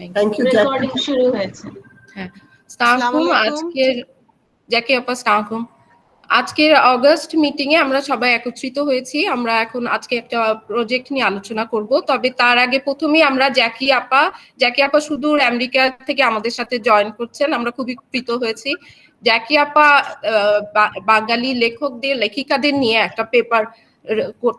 Thank you, recording শুরু হয়েছে। হ্যাঁ, আসসালামু আসসালামু আলাইকুম। আজকের জ্যাকি আপা আসসালামু আজকের অগস্ট মিটিং এ আমরা সবাই একত্রিত হয়েছি। আমরা এখন আজকে একটা প্রজেক্ট নিয়ে আলোচনা করব। তবে তার আগে প্রথমেই আমরা জ্যাকি আপা সুদূর আমেরিকা থেকে আমাদের সাথে জয়েন করছেন। আমরা খুবই কৃত হয়েছি। জ্যাকি আপা বাঙালি লেখকদের লেখিকাদের নিয়ে একটা পেপার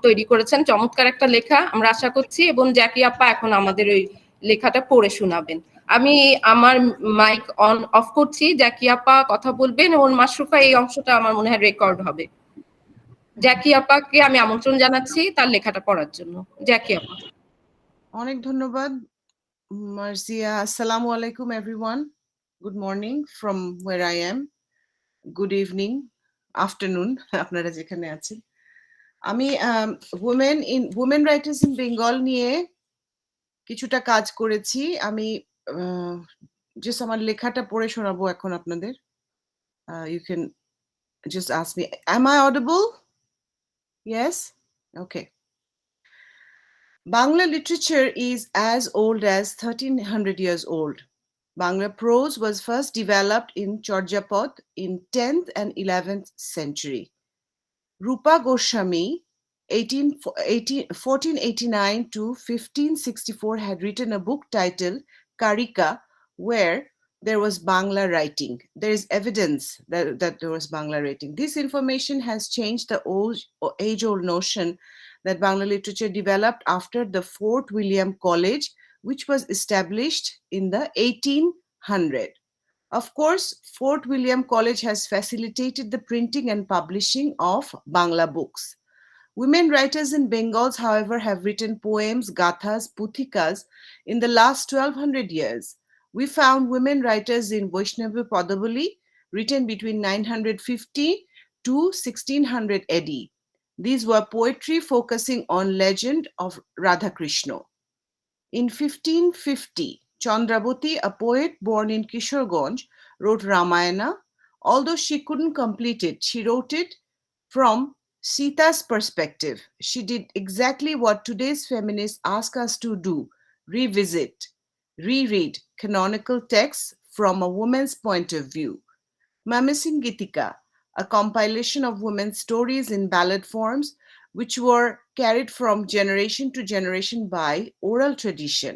তৈরি করেছেন, চমৎকার একটা লেখা। আমরা আশা করছি এবং জ্যাকি আপা এখন আমাদের ওই লেখাটা পড়ে শোনাবেন। আমি আমার মাইক অন অফ করছি, জ্যাকি আপা কথা বলবেন এবং মাশরুফা এই অংশটা আমার মনে হয় রেকর্ড হবে। জ্যাকি আপাকে আমি আমন্ত্রণ জানাচ্ছি তার লেখাটা পড়ার জন্য। জ্যাকি আপা। অনেক ধন্যবাদ মার্জিয়া। আসসালামু আলাইকুম everyone. Good morning from ওয়ের I am. Good evening, afternoon আপনারা যেখানে আছেন। আমি উমেন রাইটার্স ইন বেঙ্গল নিয়ে কিছুটা কাজ করেছি। আমি জাস্ট আমার লেখাটা পড়ে শোনাবো এখন আপনাদের। You can just ask me, am I audible? Yes? Okay. Bangla literature is as old as 1300 years old. Bangla prose was first developed in Chorjapot in 10th and 11th century. Rupa Goswami, 1489 to 1564, had written a book titled Karika, where there was Bangla writing. There is evidence that there was Bangla writing. This information has changed the age-old notion that Bangla literature developed after the Fort William College, which was established in the 1800. Of course, Fort William College has facilitated the printing and publishing of Bangla books. Women writers in Bengal, however, have written poems, gathas, puthikas in the last 1200 years. We found women writers in Vaishnavi Padavali, written between 950 to 1600 AD. These were poetry focusing on legend of Radhakrishna. In 1550, Chandravati, a poet born in Kishorganj, wrote Ramayana. Although she couldn't complete it, she wrote it from Sita's perspective. She did exactly what today's feminists ask us to do: revisit, reread canonical texts from a woman's point of view. Mamising Gitika, a compilation of women's stories in ballad forms, which were carried from generation to generation by oral tradition.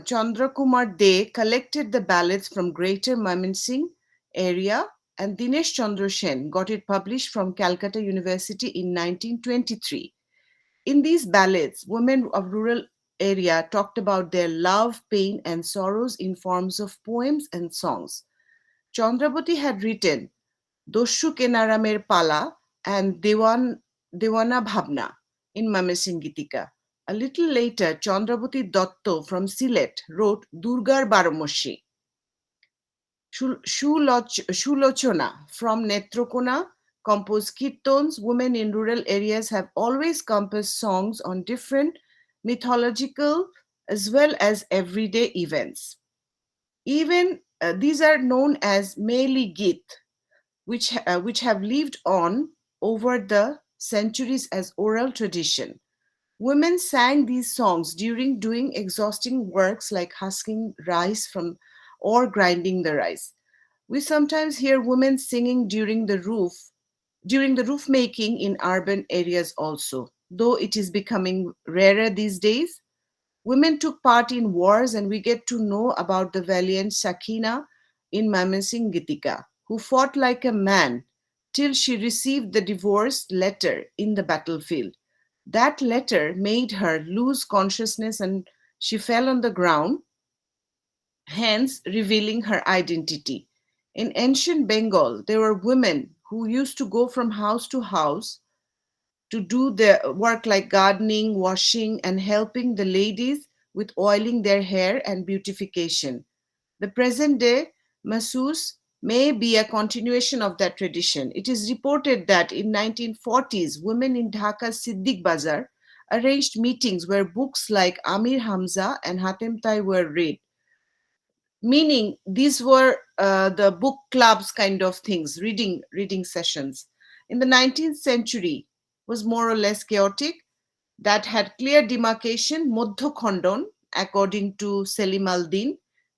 Chandra Kumar De collected the ballads from Greater Mymensingh area, and Dinesh Chandra Sen got it published from Calcutta University in 1923. In these ballads, women of rural area talked about their love, pain, and sorrows in forms of poems and songs. Chandravati had written Doshu Kenaramer Pala and Dewana Bhabna in Mymensingh Gitika. A little later, Chandravati Dotto from Sylhet wrote Durgar Baromoshi. Shulochona from Netrokona composed kirtons. Women in rural areas have always composed songs on different mythological as well as everyday events. Even these are known as Meli Git, which have lived on over the centuries as oral tradition. Women sang these songs during doing exhausting works like husking rice or grinding the rice. We sometimes hear women singing during the roof making in urban areas also, though it is becoming rarer these days. Women took part in wars, and we get to know about the valiant Sakina in Mymensingh Gitika, who fought like a man till she received the divorce letter in the battlefield. That letter made her lose consciousness and she fell on the ground, hence revealing her identity. In ancient Bengal, there were women who used to go from house to house to do their work like gardening, washing, and helping the ladies with oiling their hair and beautification. The present day masseuse may be a continuation of that tradition. It is reported that in 1940s, women in Dhaka's Siddiq Bazar arranged meetings where books like Amir Hamza and Hatem Tai were read, meaning these were the book clubs kind of things, reading sessions. In the 19th century was more or less chaotic. That had clear demarcation, Moddho Khondon according to Selim al-Din.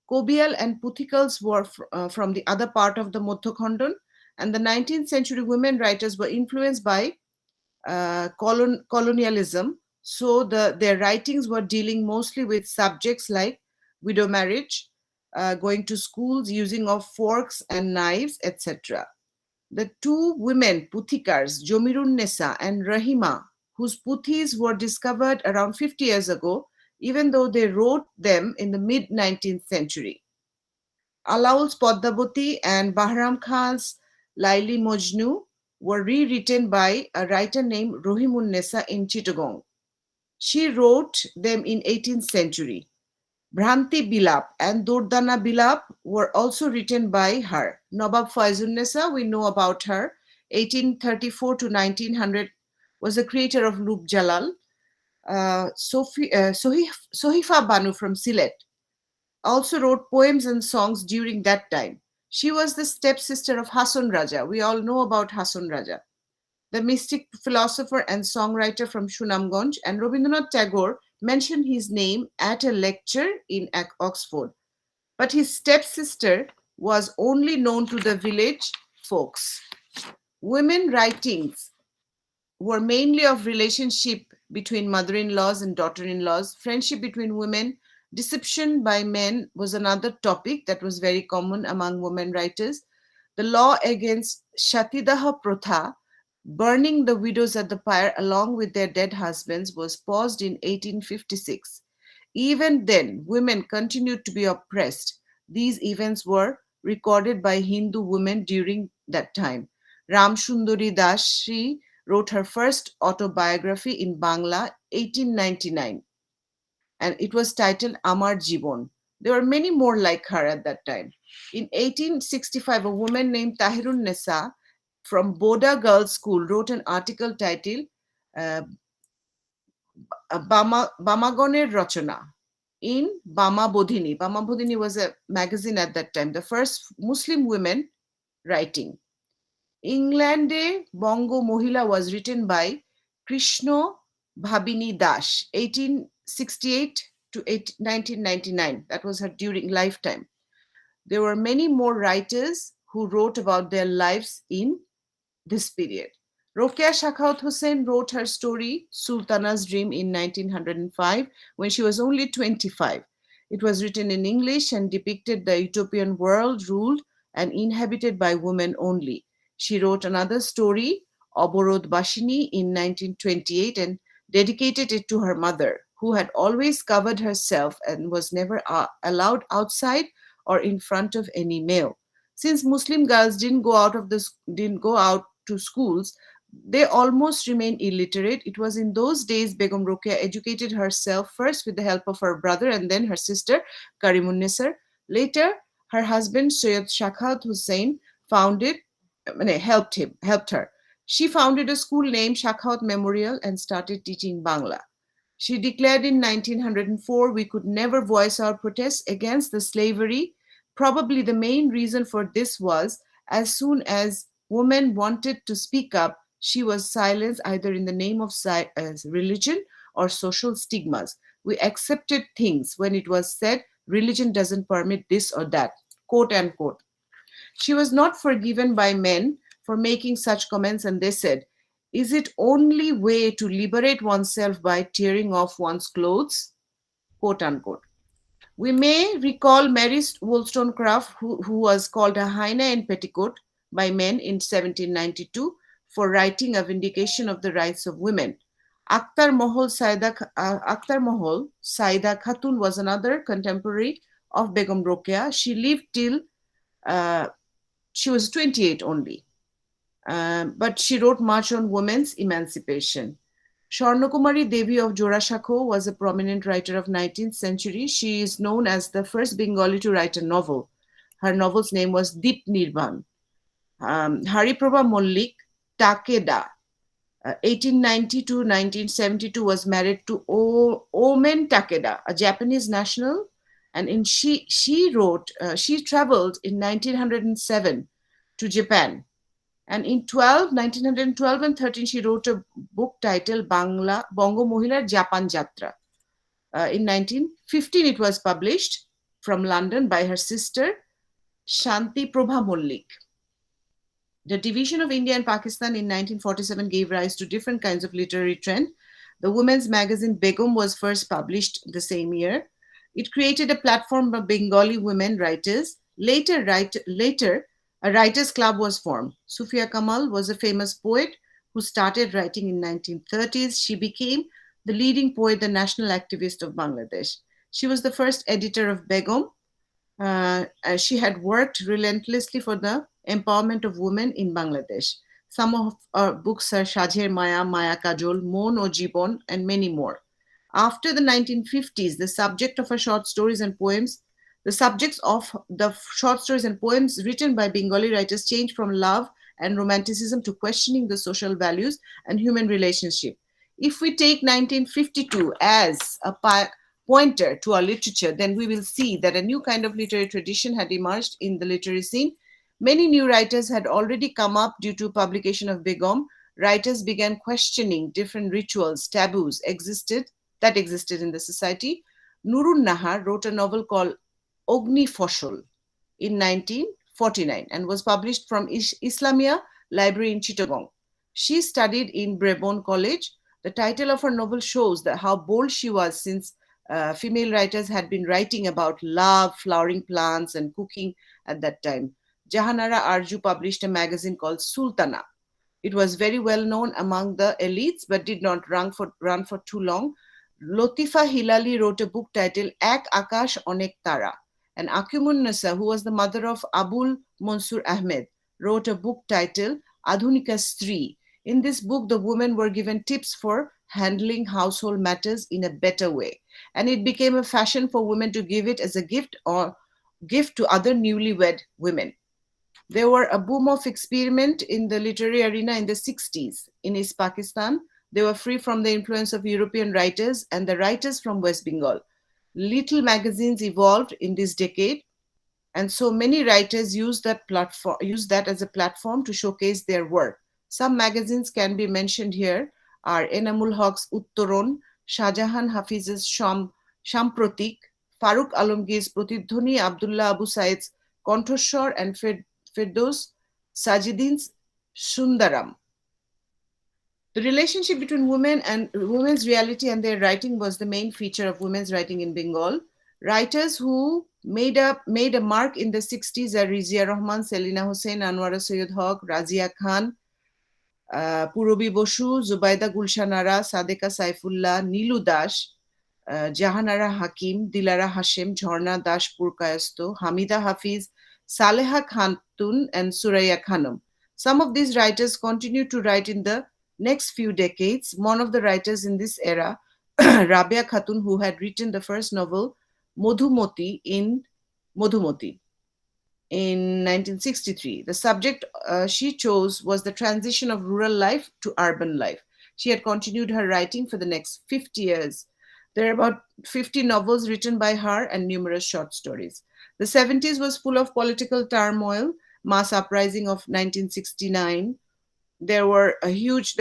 Kobial and Puthikals were from the other part of the Madhyakhondan, and the 19th century women writers were influenced by colonialism. So their writings were dealing mostly with subjects like widow marriage, going to schools, using of forks and knives, etc. The two women Puthikars, Jomirun Nessa and Rahima, whose Puthis were discovered around 50 years ago, even though they wrote them in the mid 19th century. Alaul's Padmavati and Bahram Khan's Laili Mojnu were rewritten by a writer named Rohimun Nessa in Chittagong. She wrote them in 18th century. Bhranti Bilap and Durdana Bilap were also written by her. Nawab Faizunnesa, we know about her. 1834 to 1900 was the creator of Loop Jalal. Sohifa Banu from Sylhet also wrote poems and songs during that time. She was the stepsister of Hasan Raja. We all know about Hasan Raja, the mystic philosopher and songwriter from Sunamganj, and Rabindranath Tagore mentioned his name at a lecture in Oxford. But his stepsister was only known to the village folks. Women writings were mainly of relationship between mother-in-laws and daughter-in-laws, friendship between women, deception by men was another topic that was very common among women writers. The law against Shatidaha Protha, burning the widows at the pyre along with their dead husbands, was paused in 1856. Even then, women continued to be oppressed. These events were recorded by Hindu women during that time. Ramsundari Das wrote her first autobiography in Bangla 1899, and it was titled Amar Jibon. There were many more like her at that time. In 1865, a woman named Tahirun Nessa from Boda Girls School wrote an article titled uh, Bamagoner Rachana in Bama Bodhini. Bama Bodhini was a magazine at that time, the first Muslim women writing. Englandে Bongo Mohila was written by Krishna Bhabini Das, 1868 to 1999. That was her during lifetime. There were many more writers who wrote about their lives in this period. Rokeya Shakhaut Hussain wrote her story Sultana's Dream in 1905 when she was only 25. It was written in English and depicted the utopian world ruled and inhabited by women only. She wrote another story, Oborod Bashini, in 1928 and dedicated it to her mother, who had always covered herself and was never allowed outside or in front of any male. Since Muslim girls didn't go out to schools, they almost remained illiterate. It was in those days Begum Rokeya educated herself first with the help of her brother and then her sister Karimun Nisar. Later, her husband Syed Shakhat Hussain helped her. She founded a school named Shakhat Memorial and started teaching Bangla. She declared in 1904 we could never voice our protests against the slavery. Probably the main reason for this was as soon as women wanted to speak up, she was silenced either in the name of religion or social stigmas. We accepted things when it was said religion doesn't permit this or that, quote unquote. She was not forgiven by men for making such comments, and they said, is it only way to liberate oneself by tearing off one's clothes? Quote unquote. We may recall Mary Wollstonecraft, who was called a hyena in petticoat by men in 1792 for writing a vindication of the rights of women. Akhtar Mohol Saida Khatun was another contemporary of Begum Rokeya. She lived till she was 28 only. But she wrote much on women's emancipation. Swarnakumari Devi of Jorashakho was a prominent writer of 19th century. She is known as the first Bengali to write a novel. Her novel's name was Deep Nirban. Hariprabha Mollik Takeda, 1890 to 1972, was married to Omen Takeda, a Japanese national, and she traveled in 1907 to Japan. And in 1912 and 13, she wrote a book titled Bongo Mohilar Japan Jatra. In 1915, it was published from London by her sister, Shanti Prabha Mollik. The division of India and Pakistan in 1947 gave rise to different kinds of literary trend. The women's magazine Begum was first published the same year. It created a platform for Bengali women writers. Later, a writers' club was formed. Sufia Kamal was a famous poet who started writing in 1930s. She became the leading poet, the national activist of Bangladesh. She was the first editor of Begum. She had worked relentlessly for the empowerment of women in Bangladesh. Some of her books are Shajher Maya, Maya Kajol, Mon O Jibon, and many more. After the 1950s, the subjects of the short stories and poems written by Bengali writers changed from love and romanticism to questioning the social values and human relationship. If we take 1952 as a pointer to our literature, then we will see that a new kind of literary tradition had emerged in the literary scene. Many new writers had already come up due to publication of Begum. Writers began questioning different rituals, taboos that existed in the society. Nurun Nahar wrote a novel called Ogni Foshol in 1949 and was published from Islamia Library in Chittagong. She studied in Brebon College. The title of her novel shows that how bold she was, since female writers had been writing about love, flowering plants, and cooking at that time. Jahanara Arju published a magazine called Sultana. It was very well known among the elites but did not run for too long. Latifa Hilali wrote a book titled Ek Akash Onek Tara. And Akimun Nasa, who was the mother of Abul Mansur Ahmed, wrote a book titled Adhunika Stri. In this book, the women were given tips for handling household matters in a better way. And it became a fashion for women to give it as a gift or gift to other newlywed women. There were a boom of experiment in the literary arena in the 60s. In East Pakistan, they were free from the influence of European writers and the writers from West Bengal. Little magazines evolved in this decade, and so many writers use that as a platform to showcase their work. Some magazines can be mentioned here are Enamul Haq's Uttoron, Shahjahan Hafiz's Shampratik, Farooq Alamgir's Pratidhwani, Abdullah Abu Said's Konthashwar, and Firdaus Sajidin's Sundaram. The relationship between women and women's reality and their writing was the main feature of women's writing in Bengal. Writers who made a mark in the 60s are Rizia Rahman, Selina Hussain, Anwara Sayyid Haq, Razia Khan, Purabi Bosu, Zubaida Gulshanara, Sadeka Saifullah, Nilu Dash, Jahanara Hakim, Dilara Hashem, Jhorna Dash Purkayasto, Hamida Hafiz, Saleha Khantun, and Suraya Khanum. Some of these writers continue to write in the next few decades. One of the writers in this era, Rabia Khatun, who had written the first novel, Madhumati, in 1963. The subject she chose was the transition of rural life to urban life. She had continued her writing for the next 50 years. There are about 50 novels written by her and numerous short stories. The 70s was full of political turmoil, mass uprising of 1969. There was a huge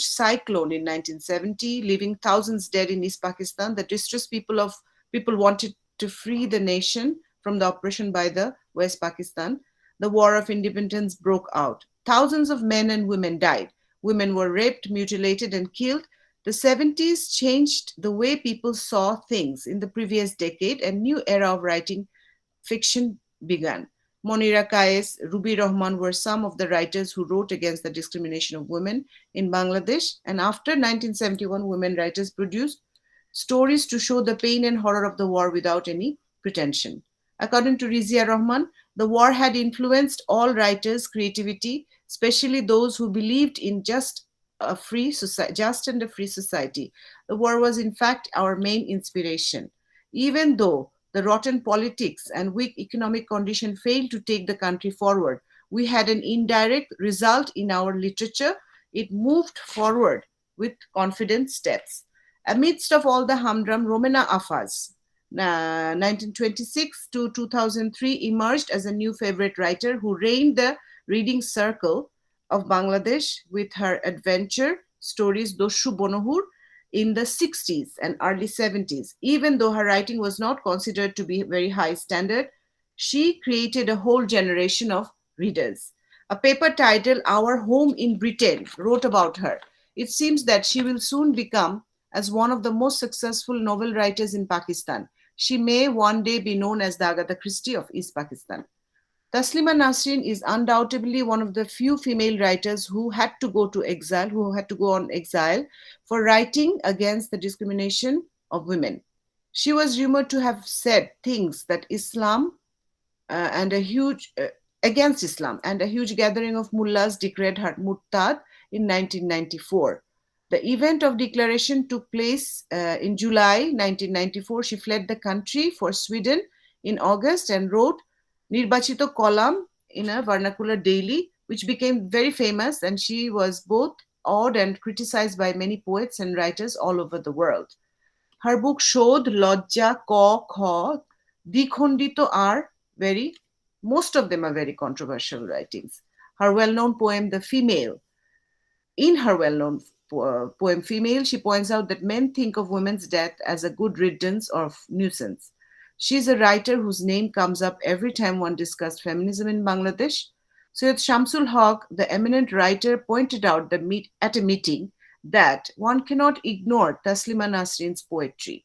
cyclone in 1970, leaving thousands dead in East Pakistan. The distressed people wanted to free the nation from the oppression by the West Pakistan. The War of Independence broke out. Thousands of men and women died. Women were raped, mutilated, and killed. The 70s changed the way people saw things in the previous decade, and a new era of writing fiction began. Monira Kayes, Ruby Rahman were some of the writers who wrote against the discrimination of women in Bangladesh. And after 1971, women writers produced stories to show the pain and horror of the war without any pretension. According to Rizia Rahman, the war had influenced all writers' creativity, especially those who believed in just and a free society. The war was, in fact, our main inspiration. Even though the rotten politics and weak economic condition failed to take the country forward, we had an indirect result in our literature. It moved forward with confident steps. Amidst of all the humdrum, Romana Afaz, 1926 to 2003, emerged as a new favorite writer who reigned the reading circle of Bangladesh with her adventure stories Doshu Bonohur in the 60s and early 70s. Even though her writing was not considered to be very high standard, she created a whole generation of readers. A paper titled Our Home in Britain wrote about her. It seems that she will soon become as one of the most successful novel writers in Pakistan. She may one day be known as the Agatha Christie of East Pakistan. Taslima Nasrin is undoubtedly one of the few female writers who had to go to exile, who had to go on exile for writing against the discrimination of women. She was rumored to have said things that Islam and a huge against Islam, and a huge gathering of mullahs declared her murtad in 1994. The event of declaration took place in July 1994. She fled the country for Sweden in August and wrote Nirbachito column in a vernacular daily, which became very famous, and she was both awed and criticized by many poets and writers all over the world. Her book Shodh, Lojja, Ko, Kho, Dikhondito are most of them are very controversial writings. Her well-known poem, The Female, in her well-known poem Female, she points out that men think of women's death as a good riddance or nuisance. She's a writer whose name comes up every time one discusses feminism in Bangladesh. Syed Shamsul Haq, the eminent writer, pointed out at a meeting that one cannot ignore Taslima Nasrin's poetry,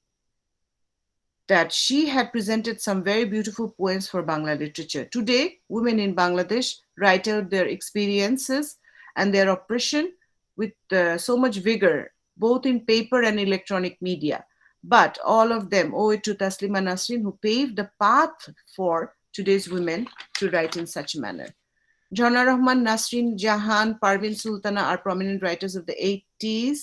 that she had presented some very beautiful poems for Bangla literature. Today, women in Bangladesh write out their experiences and their oppression with so much vigor, both in paper and electronic media. But all of them owe it to Taslima Nasrin, who paved the path for today's women to write in such a manner. Jana Rahman, Nasrin Jahan, Parvin Sultana are prominent writers of the 80s.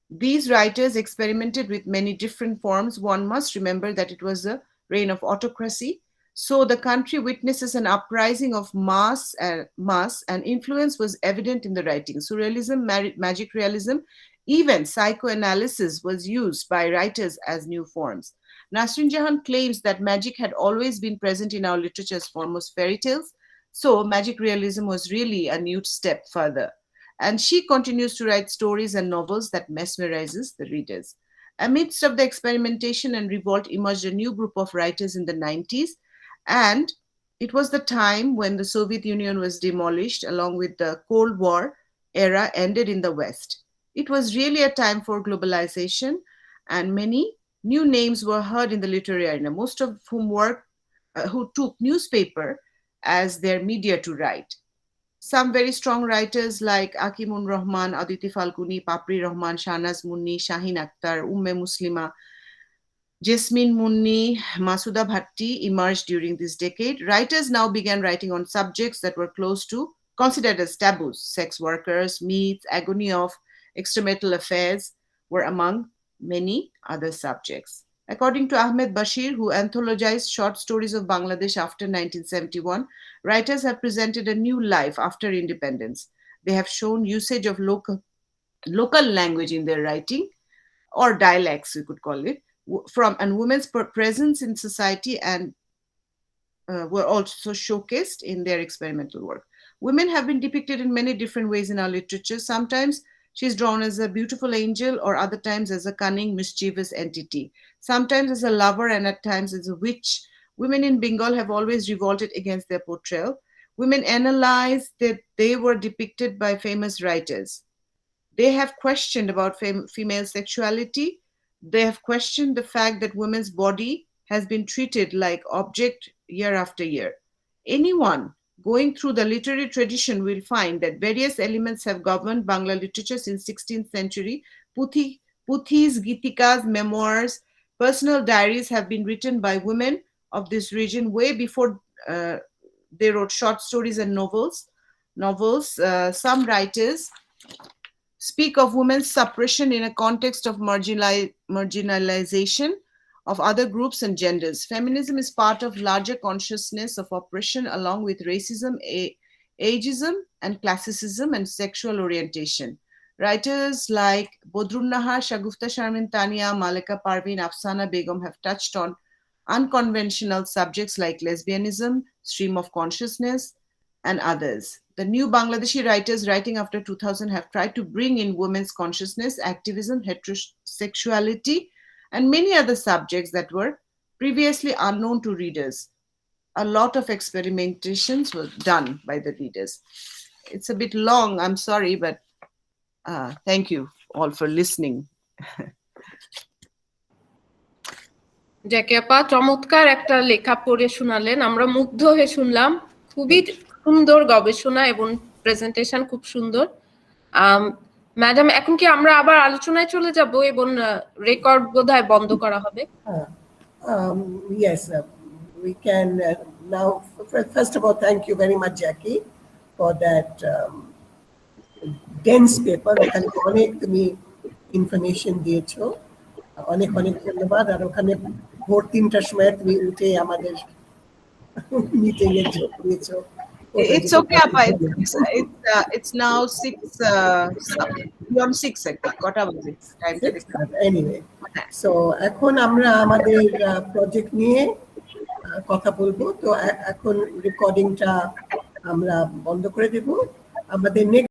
These writers experimented with many different forms. One must remember that it was a reign of autocracy. So the country witnesses an uprising of mass and influence was evident in the writing. Surrealism, magic realism, even psychoanalysis was used by writers as new forms. Nasrin Jahan claims that magic had always been present in our literature as foremost fairy tales. So magic realism was really a new step further. And she continues to write stories and novels that mesmerizes the readers. Amidst of the experimentation and revolt emerged a new group of writers in the 90s, and it was the time when the Soviet Union was demolished, along with the Cold War era ended in the West. It was really a time for globalization, and many new names were heard in the literary arena, most of whom who took newspaper as their media to write. Some very strong writers like Akimun Rahman, Aditi Falguni, Papri Rahman, Shahnaz Munni, Shahin Akhtar, Umme Muslima, Jasmine Munni, Masuda Bhatti emerged during this decade. Writers now began writing on subjects that were considered as taboos. Sex workers, myths, agony of extramarital affairs were among many other subjects. According to Ahmed Bashir, who anthologized short stories of Bangladesh after 1971, writers have presented a new life after independence. They have shown usage of local language in their writing, or dialects, we could call it, and women's presence in society, and were also showcased in their experimental work. Women have been depicted in many different ways in our literature. Sometimes she's drawn as a beautiful angel, or other times as a cunning, mischievous entity. Sometimes as a lover, and at times as a witch. Women in Bengal have always revolted against their portrayal. Women analyze that they were depicted by famous writers. They have questioned about female sexuality. They have questioned the fact that women's body has been treated like object year after year. Anyone going through the literary tradition will find that various elements have governed Bangla literature since 16th century. Puthis, Gitikas, memoirs, personal diaries have been written by women of this region way before they wrote short stories and novels. Some writers speak of women's suppression in a context of marginalization of other groups and genders. Feminism is part of larger consciousness of oppression, along with racism, ageism, and classicism and sexual orientation. Writers like Bodrun Nahar, Shagufta Sharmin Tania, Malika Parvin, Afsana Begum have touched on unconventional subjects like lesbianism, stream of consciousness, and others. The new Bangladeshi writers writing after 2000 have tried to bring in women's consciousness, activism, heterosexuality, and many other subjects that were previously unknown to readers. A lot of experimentations were done by the readers. It's a bit long, I'm sorry, but thank you all for listening. Jackie আপা চমৎকার একটা লেখা পড়ে শোনালেন, আমরা মুগ্ধ হয়ে শুনলাম। খুবই সুন্দর গবেষণা এবং প্রেজেন্টেশন, খুব সুন্দর। ম্যাডাম, এখন কি আমরা আবার আলোচনায় চলে যাব এবং রেকর্ড বোধহয় বন্ধ করা হবে? Yes, we can now. First of all, thank you very much, Jackie, for that dense paper. ওখানে অনেক তুমি ইনফরমেশন দিয়েছো, অনেক অনেক ধন্যবাদ। আর ওখানে ভোর 3টার সময় তুমি উঠে আমাদের মিটিং এ যোগ দিয়েছো। It's okay, Appa. It's now 6. Beyond 6 o'clock. Kota baje? Time ta dekho. Anyway, so এখন আমরা আমাদের প্রজেক্ট নিয়ে কথা বলবো। তো এখন রেকর্ডিংটা আমরা বন্ধ করে দেব। আমাদের